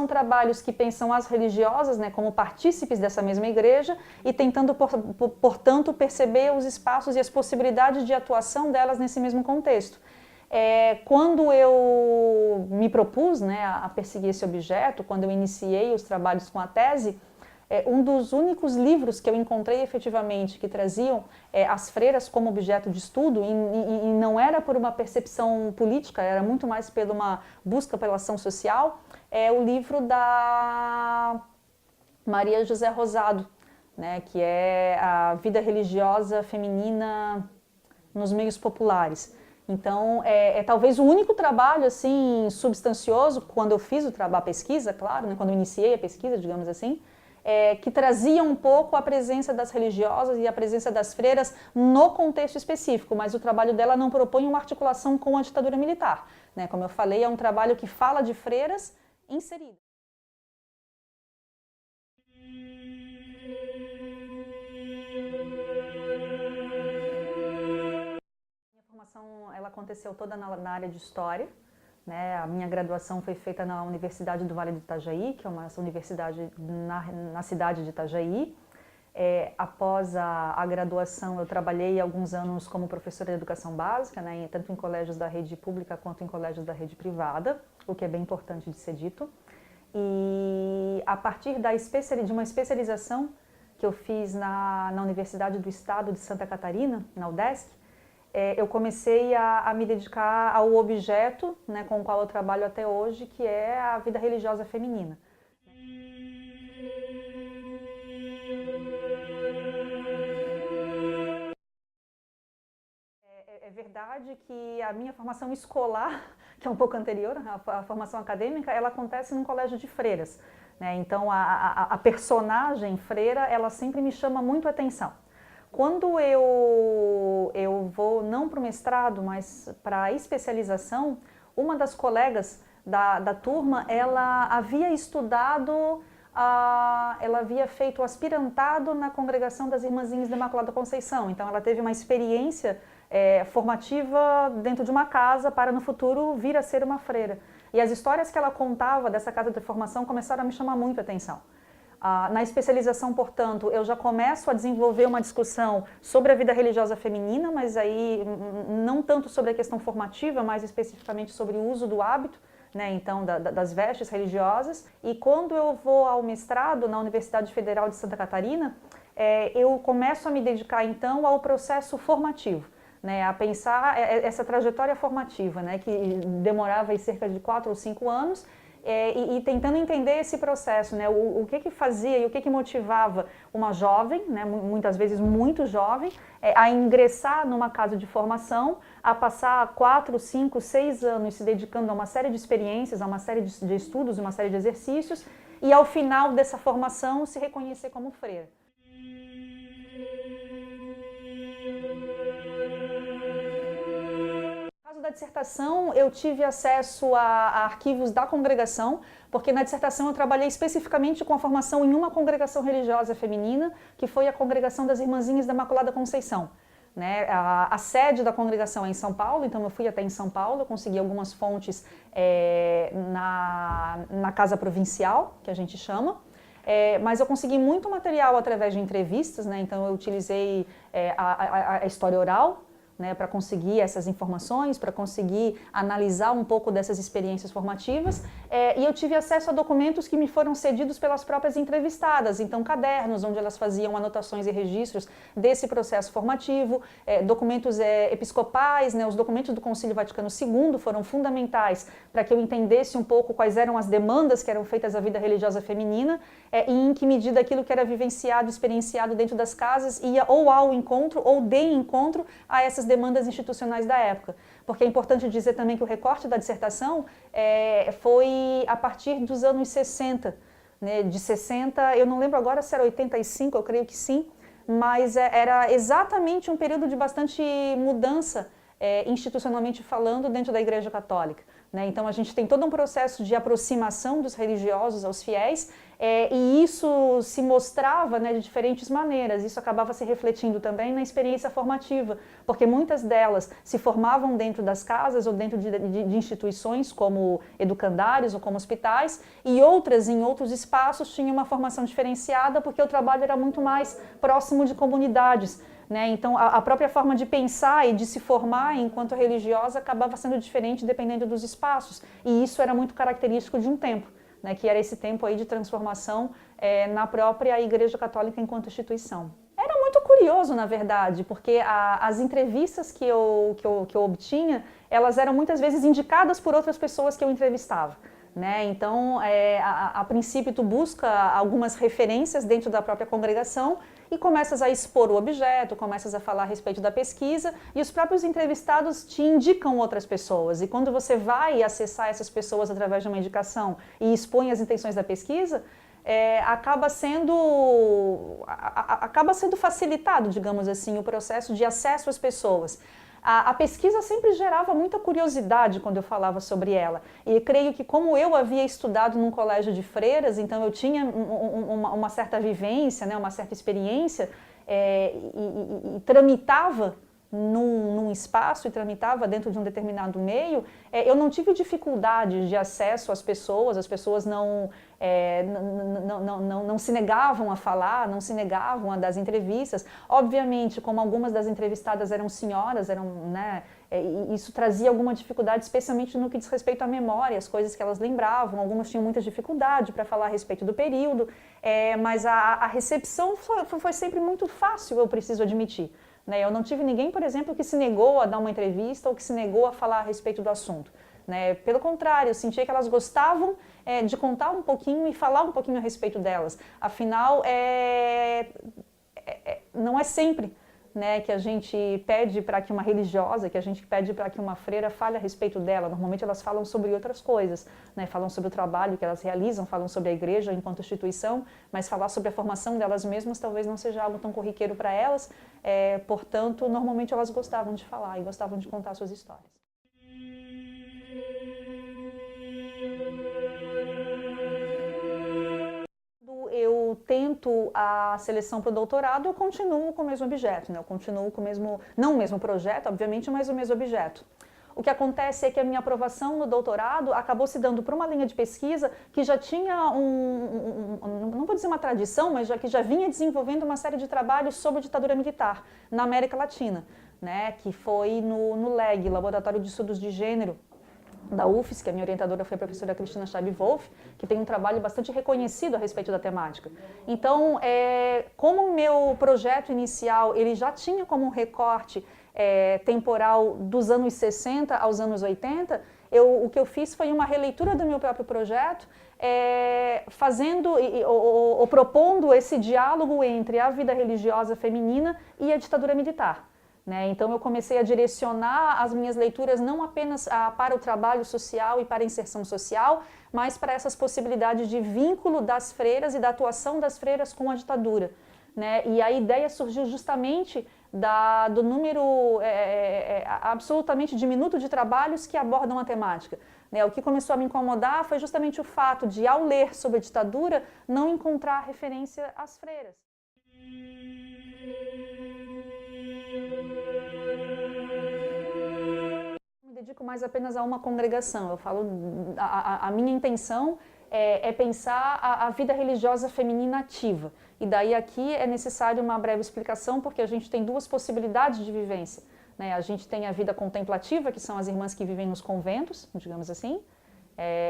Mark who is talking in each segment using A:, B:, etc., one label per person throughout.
A: são trabalhos que pensam as religiosas, né, como partícipes dessa mesma igreja e tentando, portanto, perceber os espaços e as possibilidades de atuação delas nesse mesmo contexto. Quando eu me propus, né, a perseguir esse objeto, quando eu iniciei os trabalhos com a tese, um dos únicos livros que eu encontrei efetivamente que traziam as freiras como objeto de estudo, e não era por uma percepção política, era muito mais por uma busca pela ação social, é o livro da Maria José Rosado, né, que é a vida religiosa feminina nos meios populares. Então, talvez o único trabalho assim substancioso, quando eu fiz a pesquisa, claro, né, quando eu iniciei a pesquisa, digamos assim, que trazia um pouco a presença das religiosas e a presença das freiras no contexto específico, mas o trabalho dela não propõe uma articulação com a ditadura militar, né? Como eu falei, é um trabalho que fala de freiras inseridas. Minha formação ela aconteceu toda na área de História. Né, a minha graduação foi feita na Universidade do Vale do Itajaí, que é uma universidade na cidade de Itajaí. Após a graduação, eu trabalhei alguns anos como professora de educação básica, né, tanto em colégios da rede pública quanto em colégios da rede privada, o que é bem importante de ser dito. E a partir de uma especialização que eu fiz na Universidade do Estado de Santa Catarina, na UDESC, eu comecei a me dedicar ao objeto, né, com o qual eu trabalho até hoje, que é a vida religiosa feminina. É verdade que a minha formação escolar, que é um pouco anterior à formação acadêmica, ela acontece num colégio de freiras, né? Então a personagem freira, ela sempre me chama muito a atenção. Quando eu vou, não para o mestrado, mas para a especialização, uma das colegas da turma, ela havia estudado, ela havia feito o aspirantado na Congregação das Irmãzinhas da Imaculada Conceição. Então ela teve uma experiência formativa dentro de uma casa para no futuro vir a ser uma freira. E as histórias que ela contava dessa casa de formação começaram a me chamar muito a atenção. Na especialização, portanto, eu já começo a desenvolver uma discussão sobre a vida religiosa feminina, mas aí não tanto sobre a questão formativa, mas especificamente sobre o uso do hábito, né, então das vestes religiosas. E quando eu vou ao mestrado na Universidade Federal de Santa Catarina, eu começo a me dedicar então ao processo formativo, né, a pensar essa trajetória formativa, né, que demorava aí cerca de 4 ou 5 anos, e tentando entender esse processo, né, o que fazia e o que motivava uma jovem, né, muitas vezes muito jovem, a ingressar numa casa de formação, a passar 4, 5, 6 anos se dedicando a uma série de experiências, a uma série de estudos, uma série de exercícios, e ao final dessa formação se reconhecer como freira. Na dissertação, eu tive acesso a arquivos da congregação, porque na dissertação eu trabalhei especificamente com a formação em uma congregação religiosa feminina, que foi a Congregação das Irmãzinhas da Imaculada Conceição. Né? A sede da congregação é em São Paulo, então eu fui até em São Paulo, consegui algumas fontes na Casa Provincial, que a gente chama. Mas eu consegui muito material através de entrevistas, né? Então eu utilizei a história oral, né, para conseguir essas informações, para conseguir analisar um pouco dessas experiências formativas, e eu tive acesso a documentos que me foram cedidos pelas próprias entrevistadas, então cadernos onde elas faziam anotações e registros desse processo formativo, documentos episcopais, né, os documentos do Concílio Vaticano II foram fundamentais para que eu entendesse um pouco quais eram as demandas que eram feitas à vida religiosa feminina, e em que medida aquilo que era vivenciado, experienciado dentro das casas ia ou ao encontro ou de encontro a essas demandas institucionais da época. Porque é importante dizer também que o recorte da dissertação foi a partir dos anos 60, né? De 60, eu não lembro agora se era 85, eu creio que sim, mas era exatamente um período de bastante mudança institucionalmente falando dentro da Igreja Católica. né? Então a gente tem todo um processo de aproximação dos religiosos aos fiéis, e isso se mostrava, né, de diferentes maneiras. Isso acabava se refletindo também na experiência formativa, porque muitas delas se formavam dentro das casas ou dentro de instituições como educandários ou como hospitais, e outras em outros espaços tinham uma formação diferenciada porque o trabalho era muito mais próximo de comunidades, né? Então a própria forma de pensar e de se formar enquanto religiosa acabava sendo diferente dependendo dos espaços, e isso era muito característico de um tempo, né, que era esse tempo aí de transformação na própria Igreja Católica enquanto instituição. Era muito curioso, na verdade, porque as entrevistas que eu obtinha, elas eram muitas vezes indicadas por outras pessoas que eu entrevistava, né? Então, a princípio, tu busca algumas referências dentro da própria congregação e começas a expor o objeto, começas a falar a respeito da pesquisa, e os próprios entrevistados te indicam outras pessoas. E quando você vai acessar essas pessoas através de uma indicação e expõe as intenções da pesquisa, acaba sendo facilitado, digamos assim, o processo de acesso às pessoas. A pesquisa sempre gerava muita curiosidade quando eu falava sobre ela, e creio que como eu havia estudado num colégio de freiras, então eu tinha uma certa vivência, né, uma certa experiência, e tramitava num espaço e tramitava dentro de um determinado meio, eu não tive dificuldade de acesso às pessoas, as pessoas não se negavam a falar, não se negavam a dar as entrevistas. Obviamente, como algumas das entrevistadas eram senhoras, né, isso trazia alguma dificuldade, especialmente no que diz respeito à memória, as coisas que elas lembravam. Algumas tinham muita dificuldade para falar a respeito do período, mas a recepção foi sempre muito fácil, eu preciso admitir. Eu não tive ninguém, por exemplo, que se negou a dar uma entrevista ou que se negou a falar a respeito do assunto, né? Pelo contrário, eu sentia que elas gostavam de contar um pouquinho e falar um pouquinho a respeito delas. Afinal, não é sempre, né, que a gente pede para que uma religiosa, que a gente pede para que uma freira fale a respeito dela. Normalmente elas falam sobre outras coisas, né, falam sobre o trabalho que elas realizam, falam sobre a igreja enquanto instituição, mas falar sobre a formação delas mesmas talvez não seja algo tão corriqueiro para elas, portanto, normalmente elas gostavam de falar e gostavam de contar suas histórias. Eu tento a seleção para o doutorado, eu continuo com o mesmo objeto, né? Eu continuo com o mesmo, não o mesmo projeto, obviamente, mas o mesmo objeto. O que acontece é que a minha aprovação no doutorado acabou se dando para uma linha de pesquisa que já tinha não vou dizer uma tradição, mas que já vinha desenvolvendo uma série de trabalhos sobre ditadura militar na América Latina, né? Que foi no LEG, Laboratório de Estudos de Gênero, da UFES, que a minha orientadora foi a professora Cristina Scheibe-Wolf, que tem um trabalho bastante reconhecido a respeito da temática. Então, como o meu projeto inicial ele já tinha como um recorte temporal dos anos 60 aos anos 80, o que eu fiz foi uma releitura do meu próprio projeto, fazendo ou propondo esse diálogo entre a vida religiosa feminina e a ditadura militar. Então eu comecei a direcionar as minhas leituras não apenas para o trabalho social e para a inserção social, mas para essas possibilidades de vínculo das freiras e da atuação das freiras com a ditadura. E a ideia surgiu justamente do número absolutamente diminuto de trabalhos que abordam a temática. O que começou a me incomodar foi justamente o fato de, ao ler sobre a ditadura, não encontrar referência às freiras. Me dedico mais apenas a uma congregação. Eu falo, a minha intenção é pensar a vida religiosa feminina ativa. E daí aqui é necessário uma breve explicação, porque a gente tem duas possibilidades de vivência. A gente tem a vida contemplativa, que são as irmãs que vivem nos conventos, digamos assim,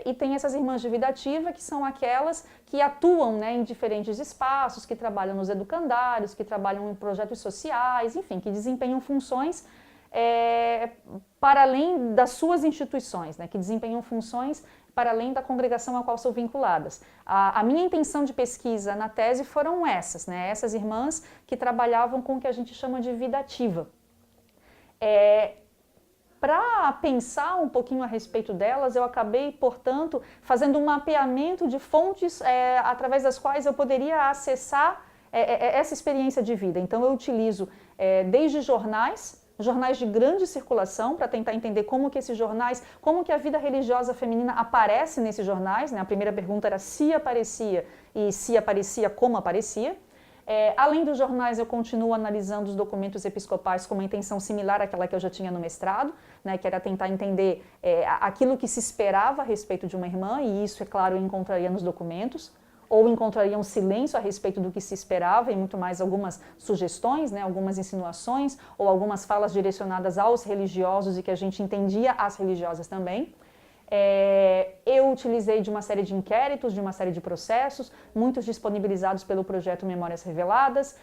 A: e tem essas irmãs de vida ativa, que são aquelas que atuam em diferentes espaços, que trabalham nos educandários, que trabalham em projetos sociais, enfim, que desempenham funções para além das suas instituições, que desempenham funções para além da congregação a qual são vinculadas. A minha intenção de pesquisa na tese foram essas irmãs que trabalhavam com o que a gente chama de vida ativa. Para pensar um pouquinho a respeito delas, eu acabei, portanto, fazendo um mapeamento de fontes através das quais eu poderia acessar essa experiência de vida. Então eu utilizo desde jornais, jornais de grande circulação, para tentar entender como que esses jornais, como que a vida religiosa feminina aparece nesses jornais, né? A primeira pergunta era se aparecia e se aparecia, como aparecia. Além dos jornais, eu continuo analisando os documentos episcopais com uma intenção similar àquela que eu já tinha no mestrado, né, que era tentar entender aquilo que se esperava a respeito de uma irmã, e isso, é claro, eu encontraria nos documentos, ou encontraria um silêncio a respeito do que se esperava, e muito mais algumas sugestões, né, algumas insinuações, ou algumas falas direcionadas aos religiosos e que a gente entendia as religiosas também. Eu utilizei de uma série de inquéritos, de uma série de processos, muitos disponibilizados pelo projeto Memórias Reveladas.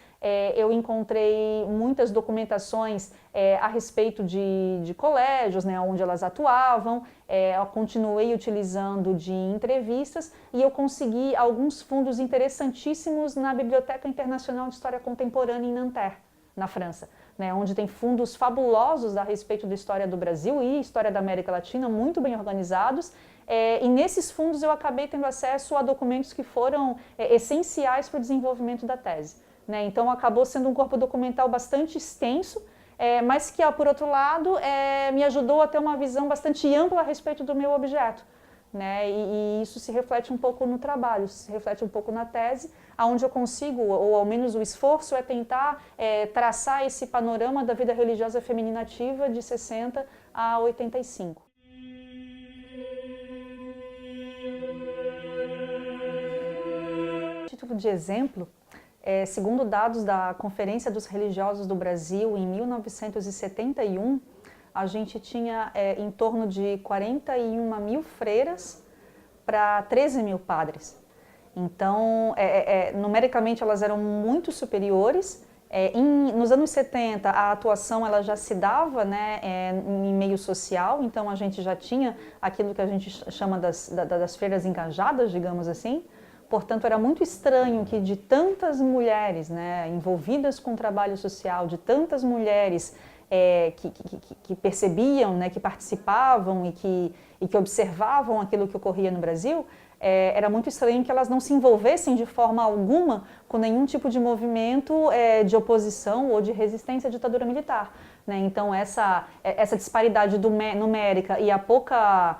A: Eu encontrei muitas documentações a respeito de colégios, né, onde elas atuavam. Eu continuei utilizando de entrevistas e eu consegui alguns fundos interessantíssimos na Biblioteca Internacional de História Contemporânea em Nanterre, na França, né, onde tem fundos fabulosos a respeito da história do Brasil e história da América Latina, muito bem organizados, e nesses fundos eu acabei tendo acesso a documentos que foram essenciais para o desenvolvimento da tese, né, então acabou sendo um corpo documental bastante extenso, mas que, por outro lado, me ajudou a ter uma visão bastante ampla a respeito do meu objeto, né, e isso se reflete um pouco no trabalho, se reflete um pouco na tese, onde eu consigo, ou ao menos o esforço é tentar traçar esse panorama da vida religiosa feminina ativa de 60 a 85. Título de exemplo, segundo dados da Conferência dos Religiosos do Brasil, em 1971, a gente tinha em torno de 41 mil freiras para 13 mil padres. Então, numericamente elas eram muito superiores. Nos anos 70, a atuação ela já se dava, né, em meio social, então a gente já tinha aquilo que a gente chama das freiras engajadas, digamos assim. Portanto, era muito estranho que de tantas mulheres, né, envolvidas com o trabalho social, de tantas mulheres que percebiam, né, que participavam e que observavam aquilo que ocorria no Brasil, era muito estranho que elas não se envolvessem de forma alguma com nenhum tipo de movimento de oposição ou de resistência à ditadura militar, né? Então essa disparidade numérica e a pouca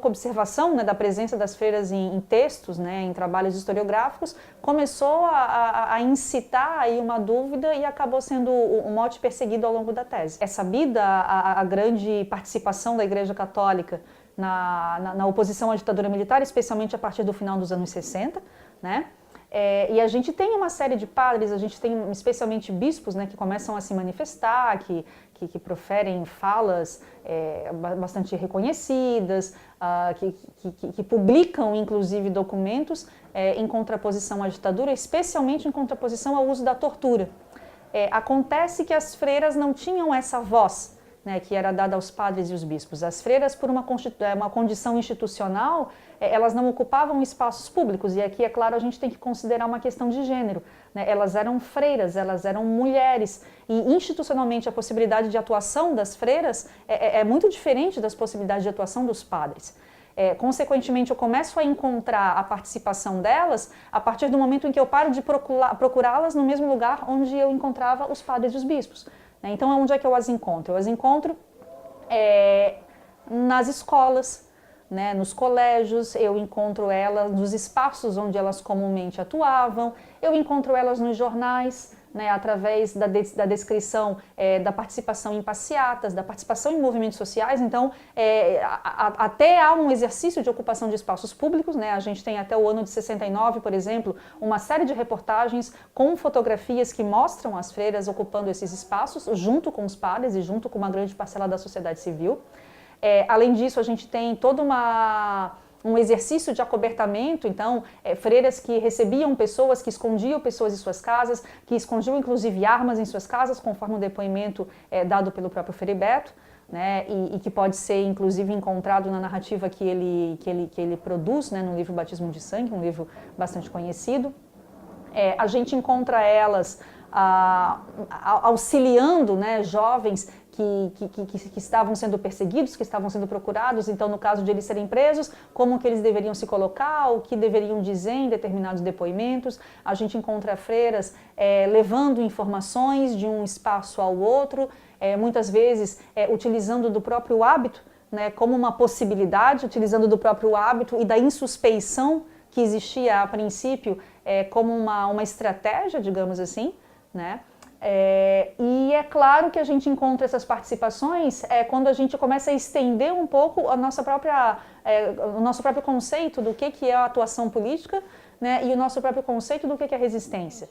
A: observação, né, da presença das freiras em textos, né, em trabalhos historiográficos, começou a incitar aí uma dúvida e acabou sendo um mote perseguido ao longo da tese. É sabida a grande participação da Igreja Católica na oposição à ditadura militar, especialmente a partir do final dos anos 60, né? E a gente tem uma série de padres, a gente tem especialmente bispos, né, que começam a se manifestar, que proferem falas bastante reconhecidas, que publicam inclusive documentos em contraposição à ditadura, especialmente em contraposição ao uso da tortura. Acontece que as freiras não tinham essa voz, né, que era dada aos padres e os bispos. As freiras, por uma condição institucional, elas não ocupavam espaços públicos, e aqui, é claro, a gente tem que considerar uma questão de gênero, né? Elas eram freiras, elas eram mulheres, e institucionalmente a possibilidade de atuação das freiras é muito diferente das possibilidades de atuação dos padres. Consequentemente, eu começo a encontrar a participação delas a partir do momento em que eu paro de procurá-las no mesmo lugar onde eu encontrava os padres e os bispos. Então, onde é que eu as encontro? Eu as encontro nas escolas, né, nos colégios, eu encontro elas nos espaços onde elas comumente atuavam, eu encontro elas nos jornais, né, através da descrição da participação em passeatas, da participação em movimentos sociais. Então, até há um exercício de ocupação de espaços públicos, né? A gente tem até o ano de 69, por exemplo, uma série de reportagens com fotografias que mostram as freiras ocupando esses espaços, junto com os padres e junto com uma grande parcela da sociedade civil. Além disso, a gente tem todo um exercício de acobertamento, então, freiras que recebiam pessoas, que escondiam pessoas em suas casas, que escondiam inclusive armas em suas casas, conforme o depoimento dado pelo próprio Frei Beto, né, e que pode ser inclusive encontrado na narrativa que ele produz, né, no livro Batismo de Sangue, um livro bastante conhecido. A gente encontra elas auxiliando, né, jovens que estavam sendo perseguidos, que estavam sendo procurados. Então, no caso de eles serem presos, como que eles deveriam se colocar, o que deveriam dizer em determinados depoimentos. A gente encontra freiras levando informações de um espaço ao outro, muitas vezes utilizando do próprio hábito, né, como uma possibilidade, utilizando do próprio hábito e da insuspeição que existia a princípio como uma estratégia, digamos assim, né? E é claro que a gente encontra essas participações quando a gente começa a estender um pouco o nosso próprio conceito do que é a atuação política, né, e o nosso próprio conceito do que é resistência.